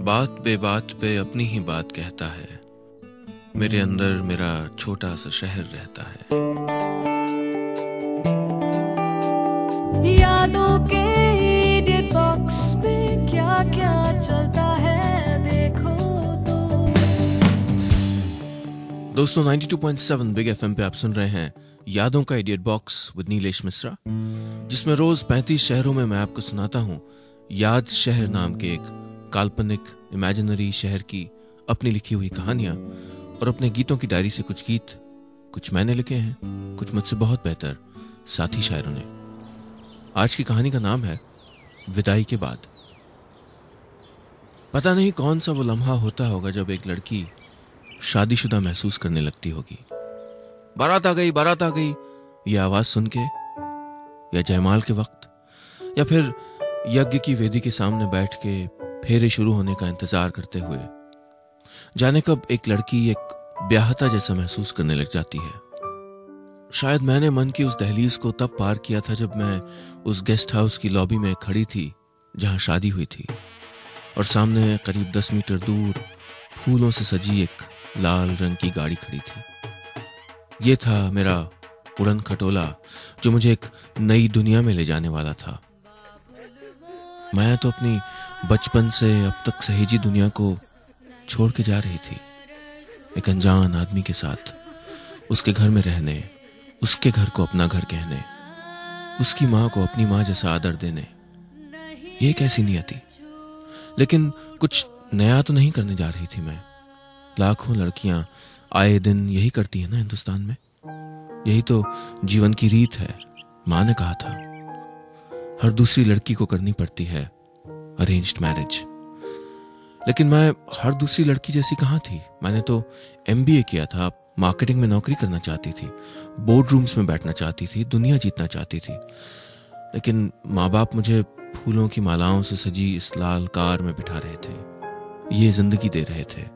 बात बेबात पे अपनी ही बात कहता है, मेरे अंदर मेरा छोटा सा शहर रहता है। यादों के इडियट बॉक्स में क्या क्या चलता है देखो तो। दोस्तों 92.7 बिग एफएम पे आप सुन रहे हैं यादों का idiot box with Nilesh Mishra, जिसमें रोज 35 शहरों में मैं आपको सुनाता हूं याद शहर नाम के एक काल्पनिक इमेजिनरी शहर की अपनी लिखी हुई कहानियां और अपने गीतों की डायरी से कुछ गीत, कुछ मैंने लिखे हैं, कुछ मुझसे बहुत बेहतर साथी शायरों ने। आज की कहानी का नाम है विदाई के बाद। पता नहीं कौन सा वो लम्हा होता होगा जब एक लड़की शादीशुदा महसूस करने लगती होगी। बारात आ गई, बारात आ गई, ये आवाज सुन के, या जयमाल के वक्त, या फिर यज्ञ की वेदी के सामने बैठ के फेरे शुरू होने का इंतजार करते हुए। जाने कब एक लड़की एक ब्याहता जैसा महसूस करने लग जाती है। शायद मैंने मन की उस दहलीज को तब पार किया था जब मैं उस गेस्ट हाउस की लॉबी में खड़ी थी जहां शादी हुई थी, और सामने करीब 10 मीटर दूर फूलों से सजी एक लाल रंग की गाड़ी खड़ी थी। ये था मेरा उड़न खटोला जो मुझे एक नई दुनिया में ले जाने वाला था। मैं तो अपनी बचपन से अब तक सहेजी दुनिया को छोड़ के जा रही थी, एक अनजान आदमी के साथ, उसके घर में रहने, उसके घर को अपना घर कहने, उसकी माँ को अपनी माँ जैसा आदर देने। ये कैसी नियति। लेकिन कुछ नया तो नहीं करने जा रही थी मैं। लाखों लड़कियां आए दिन यही करती है ना हिंदुस्तान में। यही तो जीवन की रीत है। माँ ने कहा था हर दूसरी लड़की को करनी पड़ती है अरेंज्ड मैरिज। लेकिन मैं हर दूसरी लड़की जैसी कहाँ थी। मैंने तो MBA किया था, मार्केटिंग में नौकरी करना चाहती थी, बोर्ड रूम्स में बैठना चाहती थी, दुनिया जीतना चाहती थी। लेकिन माँ बाप मुझे फूलों की मालाओं से सजी इस लाल कार में बिठा रहे थे, ये जिंदगी दे रहे थे।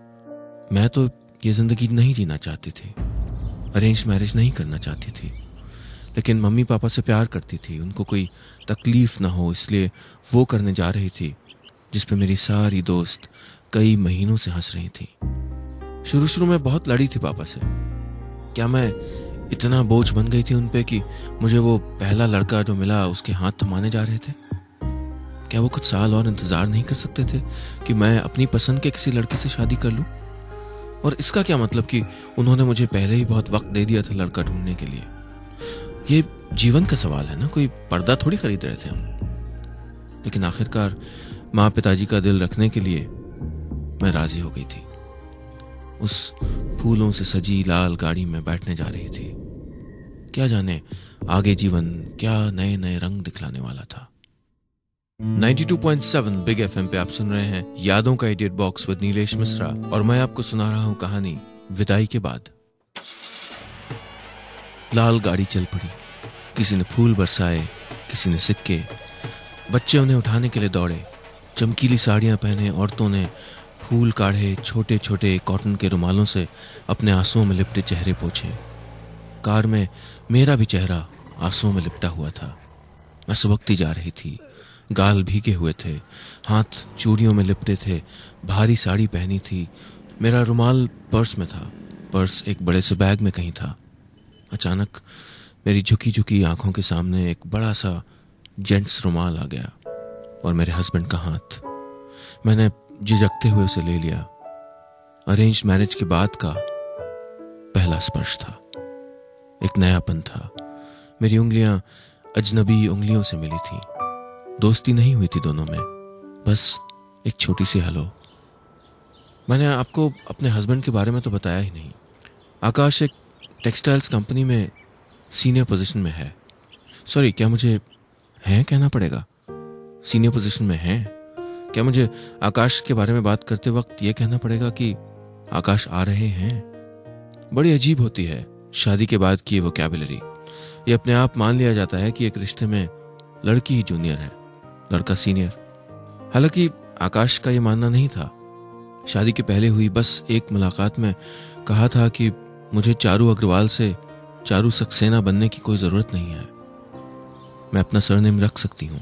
मैं तो ये जिंदगी नहीं जीना चाहती थी, अरेंज मैरिज नहीं करना चाहती थी। लेकिन मम्मी पापा से प्यार करती थी, उनको कोई तकलीफ ना हो इसलिए वो करने जा रही थी, जिस पे मेरी सारी दोस्त कई महीनों से हंस रही थी। शुरू शुरू में बहुत लड़ी थी पापा से। क्या मैं इतना बोझ बन गई थी उन पे कि मुझे वो पहला लड़का जो मिला उसके हाथ थमाने जा रहे थे? क्या वो कुछ साल और इंतजार नहीं कर सकते थे कि मैं अपनी पसंद के किसी लड़के से शादी कर लूं? और इसका क्या मतलब कि उन्होंने मुझे पहले ही बहुत वक्त दे दिया था लड़का ढूंढने के लिए? ये जीवन का सवाल है ना, कोई पर्दा थोड़ी खरीद रहे थे हम। लेकिन आखिरकार माँ पिताजी का दिल रखने के लिए मैं राजी हो गई थी। उस फूलों से सजी लाल गाड़ी में बैठने जा रही थी। क्या जाने आगे जीवन क्या नए नए रंग दिखलाने वाला था। 92.7 बिग एफएम पे आप सुन रहे हैं यादों का idiot box with Nilesh Mishra, और मैं आपको सुना रहा हूं कहानी विदाई के बाद। लाल गाड़ी चल पड़ी। किसी ने फूल बरसाए, किसी ने सिक्के। बच्चे उन्हें उठाने के लिए दौड़े। चमकीली साड़ियां पहने औरतों ने फूल काढ़े, छोटे छोटे कॉटन के रुमालों से अपने आंसुओं में लिपटे चेहरे पोंछे। कार में मेरा भी चेहरा आंसुओं में लिपटा हुआ था। मैं सुबकती जा रही थी। गाल भीगे हुए थे, हाथ चूड़ियों में लिपटे थे, भारी साड़ी पहनी थी। मेरा रुमाल पर्स में था, पर्स एक बड़े से बैग में कहीं था। अचानक मेरी झुकी झुकी आंखों के सामने एक बड़ा सा जेंट्स रुमाल आ गया और मेरे हस्बैंड का हाथ। मैंने झिझकते हुए उसे ले लिया। अरेंज मैरिज के बाद का पहला स्पर्श था, एक नयापन था। मेरी उंगलियां अजनबी उंगलियों से मिली थी। दोस्ती नहीं हुई थी दोनों में, बस एक छोटी सी हेलो। मैंने आपको अपने हस्बैंड के बारे में तो बताया ही नहीं। आकाश एक टेक्सटाइल्स कंपनी में सीनियर पोजीशन में है। सॉरी, क्या मुझे हैं कहना पड़ेगा? सीनियर पोजीशन में हैं? क्या मुझे आकाश के बारे में बात करते वक्त यह कहना पड़ेगा कि आकाश आ रहे हैं? बड़ी अजीब होती है शादी के बाद की ये वोकैबुलरी। ये अपने आप मान लिया जाता है कि एक रिश्ते में लड़की ही जूनियर है, लड़का सीनियर। हालांकि आकाश का ये मानना नहीं था। शादी के पहले हुई बस एक मुलाकात में कहा था कि मुझे चारू अग्रवाल से चारू सक्सेना बनने की कोई जरूरत नहीं है, मैं अपना सरनेम रख सकती हूँ।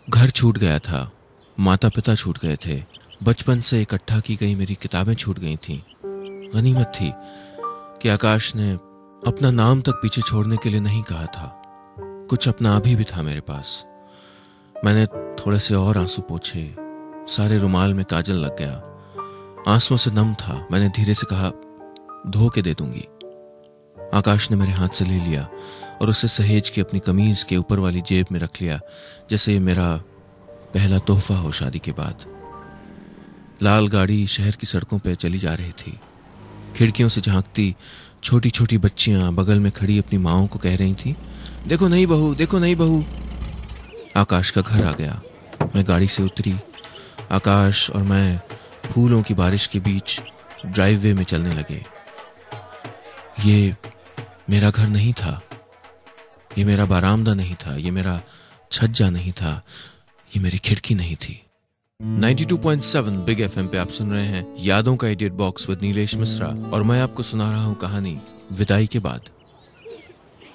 घर छूट गया था, माता पिता छूट गए थे, बचपन से इकट्ठा की गई मेरी किताबें छूट गई थीं। गनीमत थी कि आकाश ने अपना नाम तक पीछे छोड़ने के लिए नहीं कहा था। कुछ अपना अभी भी था मेरे पास। मैंने थोड़े से और आंसू पोंछे, सारे रुमाल में काजल लग गया। आंसुओं से नम था। मैंने धीरे से कहा, धो के दे दूंगी। आकाश ने मेरे हाथ से ले लिया और उसे सहेज के अपनी कमीज के ऊपर वाली जेब में रख लिया, जैसे ये मेरा पहला तोहफा हो शादी के बाद। लाल गाड़ी शहर की सड़कों पर चली जा रही थी। खिड़कियों से झांकती छोटी छोटी बच्चियां बगल में खड़ी अपनी माओं को कह रही थी, देखो नहीं बहू, देखो नहीं बहू। आकाश का घर आ गया। मैं गाड़ी से उतरी। आकाश और मैं फूलों की बारिश के बीच ड्राइववे में चलने लगे। ये मेरा घर नहीं था, ये मेरा बारामदा नहीं था, ये मेरा छज्जा नहीं था, ये मेरी खिड़की नहीं थी। 92.7 बिग एफएम पे आप सुन रहे हैं यादों का idiot box with Nilesh Mishra और मैं आपको सुना रहा हूं कहानी विदाई के बाद।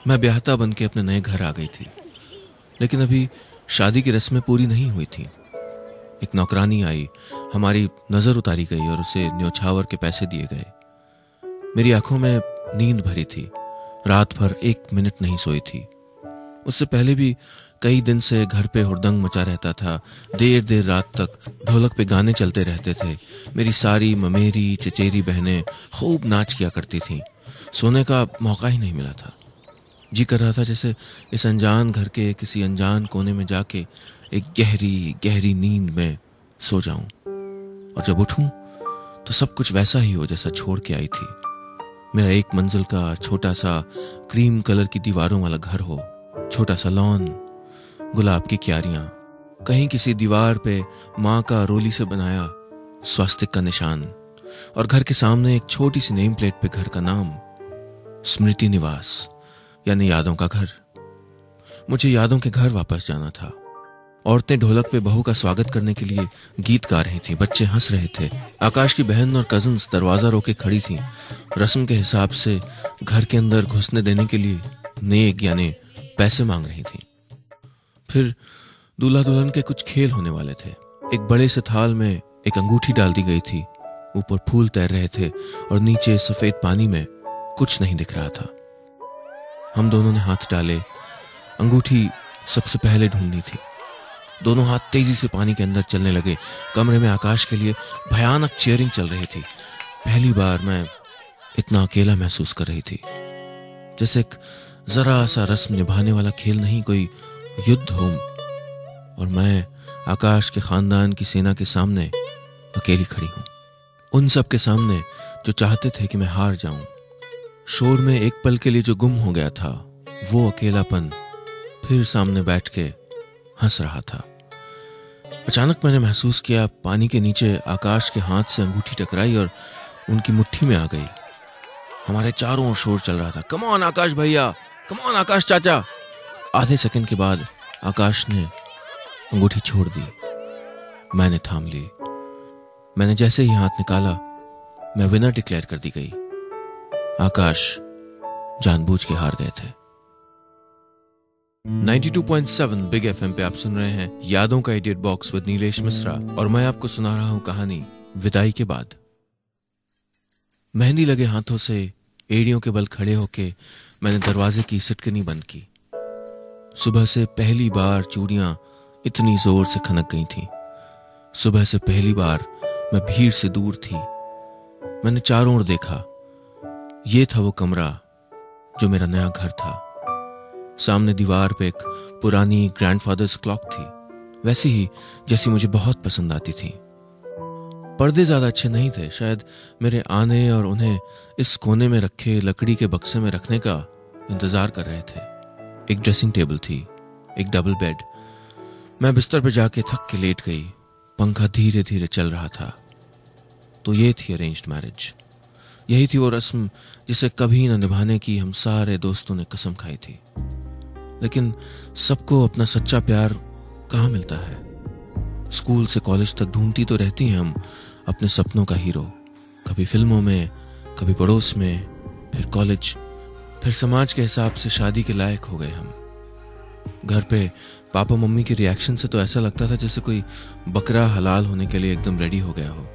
मैं ब्याहता बन के अपने नए घर आ गई थी, लेकिन अभी शादी की रस्में पूरी नहीं हुई थी। एक नौकरानी आई, हमारी नजर उतारी गई और उसे न्योछावर के पैसे दिए गए। मेरी आंखों में नींद भरी थी। रात भर 1 मिनट नहीं सोई थी। उससे पहले भी कई दिन से घर पे हुड़दंग मचा रहता था। देर देर रात तक ढोलक पे गाने चलते रहते थे। मेरी सारी ममेरी चचेरी बहनें खूब नाच किया करती थीं। सोने का मौका ही नहीं मिला था। जी कर रहा था जैसे इस अनजान घर के किसी अनजान कोने में जाके एक गहरी गहरी नींद में सो जाऊं और जब उठूं तो सब कुछ वैसा ही हो जैसा छोड़ के आई थी। मेरा 1 मंजिल का छोटा सा क्रीम कलर की दीवारों वाला घर हो, छोटा सा लॉन, गुलाब की क्यारियां, कहीं किसी दीवार पे माँ का रोली से बनाया स्वास्तिक का निशान और घर के सामने एक छोटी सी नेम प्लेट पे घर का नाम स्मृति निवास, यानी यादों का घर। मुझे यादों के घर वापस जाना था। औरतें ढोलक पे बहू का स्वागत करने के लिए गीत गा रही थीं। बच्चे हंस रहे थे। आकाश की बहन और कजिन्स दरवाजा रोके खड़ी थीं। रस्म के हिसाब से घर के अंदर घुसने देने के लिए नेक यानी पैसे मांग रही थीं। फिर दूल्हा दुल्हन के कुछ खेल होने वाले थे। एक बड़े से थाल में एक अंगूठी डाल दी गई थी। ऊपर फूल तैर रहे थे और नीचे सफेद पानी में कुछ नहीं दिख रहा था। हम दोनों ने हाथ डाले। अंगूठी सबसे पहले ढूंढनी थी। दोनों हाथ तेजी से पानी के अंदर चलने लगे। कमरे में आकाश के लिए भयानक चीयरिंग चल रही थी। पहली बार मैं इतना अकेला महसूस कर रही थी, जैसे एक जरा सा रस्म निभाने वाला खेल नहीं, कोई युद्ध हो और मैं आकाश के खानदान की सेना के सामने अकेली खड़ी हूं। उन सब के सामने जो चाहते थे कि मैं हार जाऊं। शोर में एक पल के लिए जो गुम हो गया था, वो अकेलापन फिर सामने बैठ के हंस रहा था। अचानक मैंने महसूस किया पानी के नीचे आकाश के हाथ से अंगूठी टकराई और उनकी मुट्ठी में आ गई। हमारे चारों ओर शोर चल रहा था, कम ऑन आकाश भैया, कम ऑन आकाश चाचा। आधे सेकंड के बाद आकाश ने अंगूठी छोड़ दी। मैंने थाम ली। मैंने जैसे ही हाथ निकाला, मैं विनर डिक्लेयर कर दी गई। आकाश जानबूझ के हार गए थे। 92.7 बिग एफएम पे आप सुन रहे हैं यादों का idiot box with Nilesh Mishra और मैं आपको सुना रहा हूं कहानी विदाई के बाद। मेहंदी लगे हाथों से एड़ियों के बल खड़े होके मैंने दरवाजे की सिटकनी बंद की। सुबह से पहली बार चूड़ियां इतनी जोर से खनक गई थीं। सुबह से पहली बार मैं भीड़ से दूर थी। मैंने चारों ओर देखा। ये था वो कमरा जो मेरा नया घर था। सामने दीवार पे एक पुरानी ग्रैंडफादर्स क्लॉक थी, वैसी ही जैसी मुझे बहुत पसंद आती थी। पर्दे ज्यादा अच्छे नहीं थे, शायद मेरे आने और उन्हें इस कोने में रखे लकड़ी के बक्से में रखने का इंतजार कर रहे थे। एक ड्रेसिंग टेबल थी, एक डबल बेड। मैं बिस्तर पर जाके थक के लेट गई। पंखा धीरे धीरे चल रहा था। तो ये थी अरेंज्ड मैरिज। यही थी वो रस्म जिसे कभी न निभाने की हम सारे दोस्तों ने कसम खाई थी। लेकिन सबको अपना सच्चा प्यार कहाँ मिलता है। स्कूल से कॉलेज तक ढूंढती तो रहती हैं हम अपने सपनों का हीरो, कभी फिल्मों में, कभी पड़ोस में, फिर कॉलेज, फिर समाज के हिसाब से शादी के लायक हो गए हम। घर पे पापा मम्मी के रिएक्शन से तो ऐसा लगता था जैसे कोई बकरा हलाल होने के लिए एकदम रेडी हो गया हो।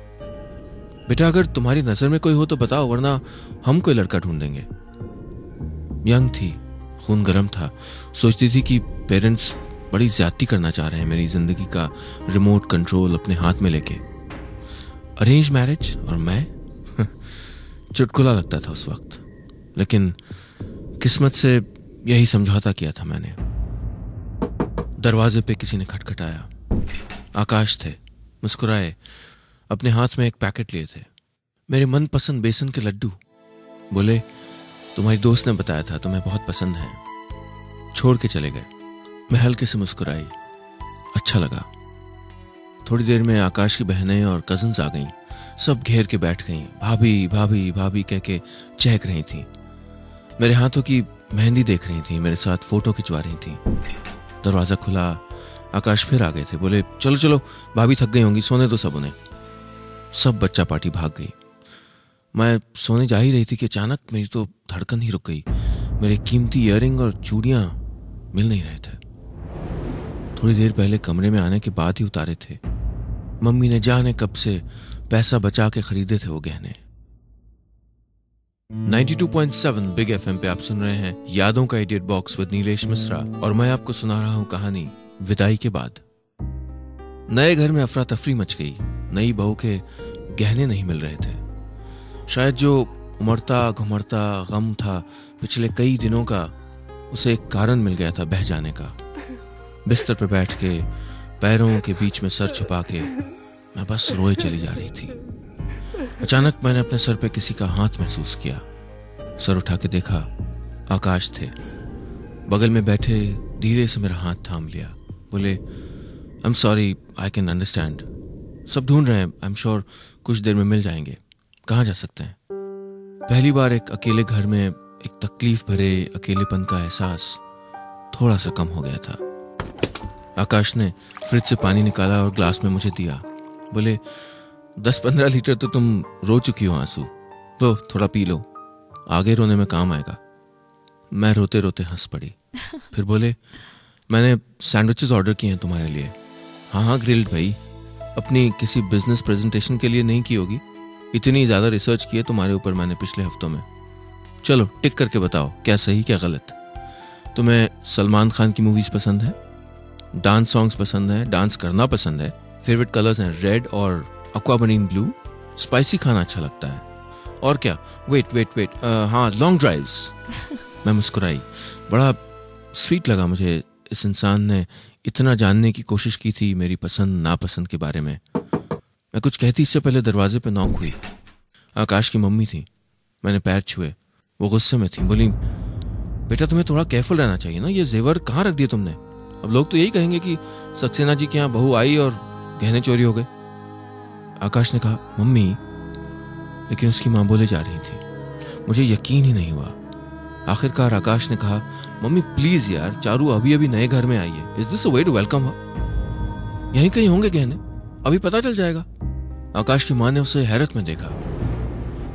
बेटा अगर तुम्हारी नजर में कोई हो तो बताओ, वरना हम कोई लड़का ढूंढेंगे। यंग थी, खून गर्म था, सोचती थी कि पेरेंट्स बड़ी ज्यादती करना चाह रहे हैं, मेरी जिंदगी का रिमोट कंट्रोल अपने हाथ में लेके। अरेंज मैरिज और मैं चुटकुला लगता था उस वक्त, लेकिन किस्मत से यही समझौता किया था मैंने। दरवाजे पे किसी ने खटखटाया। आकाश थे, मुस्कुराए, अपने हाथ में एक पैकेट लिए थे, मेरे मनपसंद बेसन के लड्डू। बोले तुम्हारी दोस्त ने बताया था तुम्हें बहुत पसंद है। छोड़ के चले गए। मैं हल्के से मुस्कुराई, अच्छा लगा। थोड़ी देर में आकाश की बहनें और कजिन्स आ गईं, सब घेर के बैठ गईं, भाभी भाभी भाभी कह के चहक रही थी, मेरे हाथों की मेहंदी देख रही थी, मेरे साथ फोटो खिंचवा रही थी। दरवाजा खुला, आकाश फिर आ गए थे। बोले चलो चलो, भाभी थक गई होंगी, सोने दो सब उन्हें। सब बच्चा पार्टी भाग गई। मैं सोने जा ही रही थी कि अचानक मेरी तो धड़कन ही रुक गई। मेरे कीमती इयररिंग और चूड़ियां मिल नहीं रहे थे। थोड़ी देर पहले कमरे में आने के बाद ही उतारे थे। मम्मी ने जाने कब से पैसा बचा के खरीदे थे वो गहने। 92.7 बिग एफएम पे आप सुन रहे हैं यादों का idiot box with Nilesh Mishra, और मैं आपको सुना रहा हूं कहानी विदाई के बाद। नए घर में अफरा तफरी मच गई। नई बहू के गहने नहीं मिल रहे थे। शायद जो उमड़ता घुमड़ता गम था पिछले कई दिनों का, उसे एक कारण मिल गया था बह जाने का। बिस्तर पर बैठ के पैरों के बीच में सर छुपा के मैं बस रोए चली जा रही थी। अचानक मैंने अपने सर पे किसी का हाथ महसूस किया। सर उठा के देखा, आकाश थे। बगल में बैठे धीरे से मेरा हाथ थाम लिया। बोले I am sorry, I can understand. सब ढूंढ रहे हैं, आई एम श्योर कुछ देर में मिल जाएंगे। कहाँ जा सकते हैं? पहली बार एक अकेले घर में एक तकलीफ भरे अकेलेपन का एहसास थोड़ा सा कम हो गया था। आकाश ने फ्रिज से पानी निकाला और ग्लास में मुझे दिया। बोले 10-15 लीटर तो तुम रो चुकी हो आंसू, तो थोड़ा पी लो, आगे रोने में काम आएगा। मैं रोते रोते हंस पड़ी। फिर बोले मैंने सैंडविचेस ऑर्डर किए हैं तुम्हारे लिए। हाँ हाँ ग्रिल्ड भाई, अपनी किसी बिजनेस प्रेजेंटेशन के लिए नहीं की होगी। इतनी ज्यादा रिसर्च की है तुम्हारे ऊपर मैंने पिछले हफ्तों में। चलो टिक करके बताओ क्या सही क्या गलत। तुम्हें सलमान खान की मूवीज पसंद है? डांस सॉन्ग्स पसंद है? डांस करना पसंद है? फेवरेट कलर्स हैं रेड और एक्वामरीन ब्लू? स्पाइसी खाना अच्छा लगता है? और क्या? वेट हाँ, लॉन्ग ड्राइव्स। मैं मुस्कुराई। बड़ा स्वीट लगा मुझे, इस इंसान ने इतना जानने की कोशिश की थी मेरी पसंद नापसंद के बारे में। मैं कुछ कहती इससे पहले दरवाजे पे नॉक हुई। आकाश की मम्मी थी। मैंने पैर छुए। वो गुस्से में थी। बोली बेटा तुम्हें थोड़ा केयरफुल रहना चाहिए ना, ये जेवर कहाँ रख दिए तुमने? अब लोग तो यही कहेंगे कि सक्सेना जी के यहाँ बहू आई और गहने चोरी हो गए। आकाश ने कहा मम्मी, लेकिन उसकी मां बोले जा रही थी। मुझे यकीन ही नहीं हुआ। आखिरकार आकाश ने कहा मम्मी प्लीज यार, चारू अभी अभी नए घर में आई है, is this a way to welcome her? यहीं कहीं होंगे गहने, अभी पता चल जाएगा। आकाश की मां ने उसे हैरत में देखा।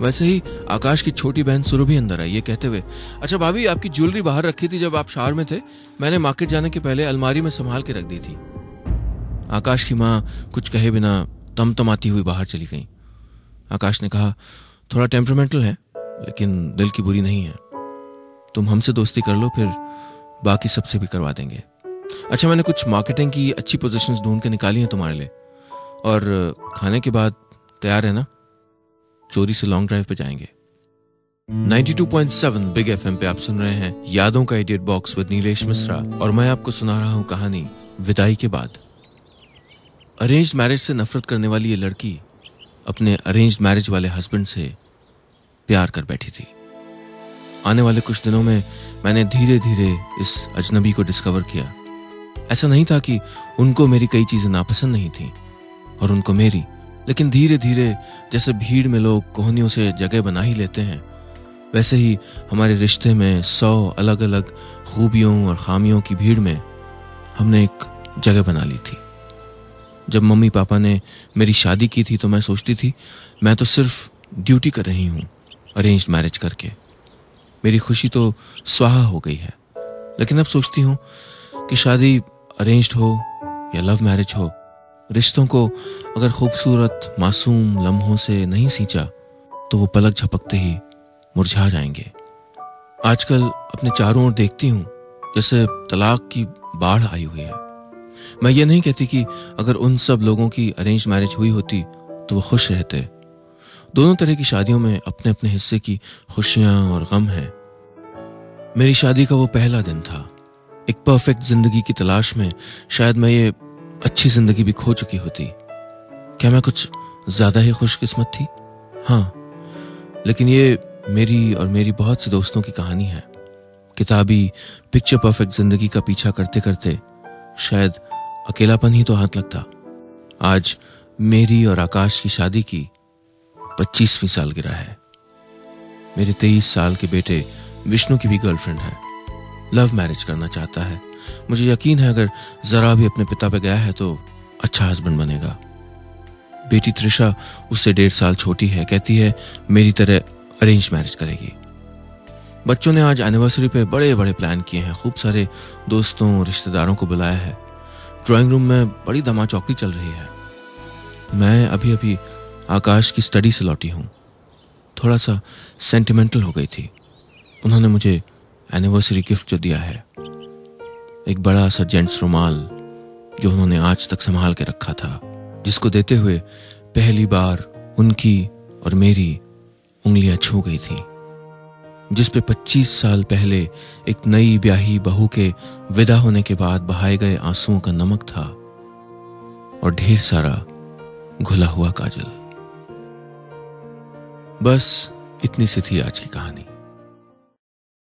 वैसे ही आकाश की छोटी बहन सुरु भी अंदर आई, ये कहते हुए अच्छा भाभी, आपकी ज्वेलरी बाहर रखी थी जब आप शावर में थे, मैंने मार्केट जाने के पहले अलमारी में संभाल के रख दी थी। आकाश की मां कुछ कहे बिना तमतमाती हुई बाहर चली गई। आकाश ने कहा थोड़ा टेम्परामेंटल है, लेकिन दिल की बुरी नहीं है। तुम हमसे दोस्ती कर लो, फिर बाकी सबसे भी करवा देंगे। अच्छा, मैंने कुछ मार्केटिंग की अच्छी पोजीशंस ढूंढ के निकाली हैं तुम्हारे लिए, और खाने के बाद तैयार है ना? चोरी से लॉन्ग ड्राइव पे जाएंगे। 92.7 बिग एफएम पे आप सुन रहे हैं यादों का idiot box with Nilesh Mishra, और मैं आपको सुना रहा हूं कहानी विदाई के बाद। अरेंज्ड मैरिज से नफरत करने वाली ये लड़की अपने अरेंज्ड मैरिज वाले हस्बैंड से प्यार कर बैठी थी। आने वाले कुछ दिनों में मैंने धीरे धीरे इस अजनबी को डिस्कवर किया। ऐसा नहीं था कि उनको मेरी कई चीजें नापसंद नहीं थी और उनको मेरी, लेकिन धीरे धीरे जैसे भीड़ में लोग कोहनियों से जगह बना ही लेते हैं, वैसे ही हमारे रिश्ते में 100 अलग अलग खूबियों और खामियों की भीड़ में हमने एक जगह बना ली थी। जब मम्मी पापा ने मेरी शादी की थी तो मैं सोचती थी मैं तो सिर्फ ड्यूटी कर रही हूँ अरेंज्ड मैरिज करके, मेरी खुशी तो स्वाहा हो गई है। लेकिन अब सोचती हूँ कि शादी अरेंज्ड हो या लव मैरिज हो, रिश्तों को अगर खूबसूरत मासूम लम्हों से नहीं सींचा तो वो पलक झपकते ही मुरझा जाएंगे। आजकल अपने चारों ओर देखती हूँ जैसे तलाक की बाढ़ आई हुई है। मैं ये नहीं कहती कि अगर उन सब लोगों की अरेंज मैरिज हुई होती तो वो खुश रहते। दोनों तरह की शादियों में अपने अपने हिस्से की खुशियां और गम हैं। मेरी शादी का वो पहला दिन था। एक परफेक्ट जिंदगी की तलाश में शायद मैं ये अच्छी जिंदगी भी खो चुकी होती। क्या मैं कुछ ज्यादा ही खुशकिस्मत थी? हाँ, लेकिन ये मेरी और मेरी बहुत से दोस्तों की कहानी है। किताबी पिक्चर परफेक्ट जिंदगी का पीछा करते करते शायद अकेलापन ही तो हाथ लगता। आज मेरी और आकाश की शादी की 25वीं सालगिरह है। मेरे 23 साल के बेटे विष्णु की भी गर्लफ्रेंड है। लव मैरिज करना चाहता है। मुझे यकीन है अगर जरा भी अपने पिता पे गया है तो अच्छा हस्बैंड बनेगा। बेटी त्रिशा उससे 1.5 साल छोटी है। कहती है मेरी तरह अरेंज मैरिज करेगी। बच्चों ने आज एनिवर्सरी पे बड़े बड़े प्लान किए हैं। खूब सारे दोस्तों रिश्तेदारों को बुलाया है। ड्राइंग रूम में बड़ी धमाचौकड़ी चल रही है। मैं अभी अभी आकाश की स्टडी से लौटी हूँ। थोड़ा सा सेंटिमेंटल हो गई थी। उन्होंने मुझे एनिवर्सरी गिफ्ट जो दिया है, एक बड़ा सा जेंट्स रुमाल जो उन्होंने आज तक संभाल के रखा था, जिसको देते हुए पहली बार उनकी और मेरी उंगलियां छू गई थी, जिस पे 25 साल पहले एक नई ब्याही बहू के विदा होने के बाद बहाए गए आंसुओं का नमक था और ढेर सारा घुला हुआ काजल। बस इतनी सी थी आज की कहानी।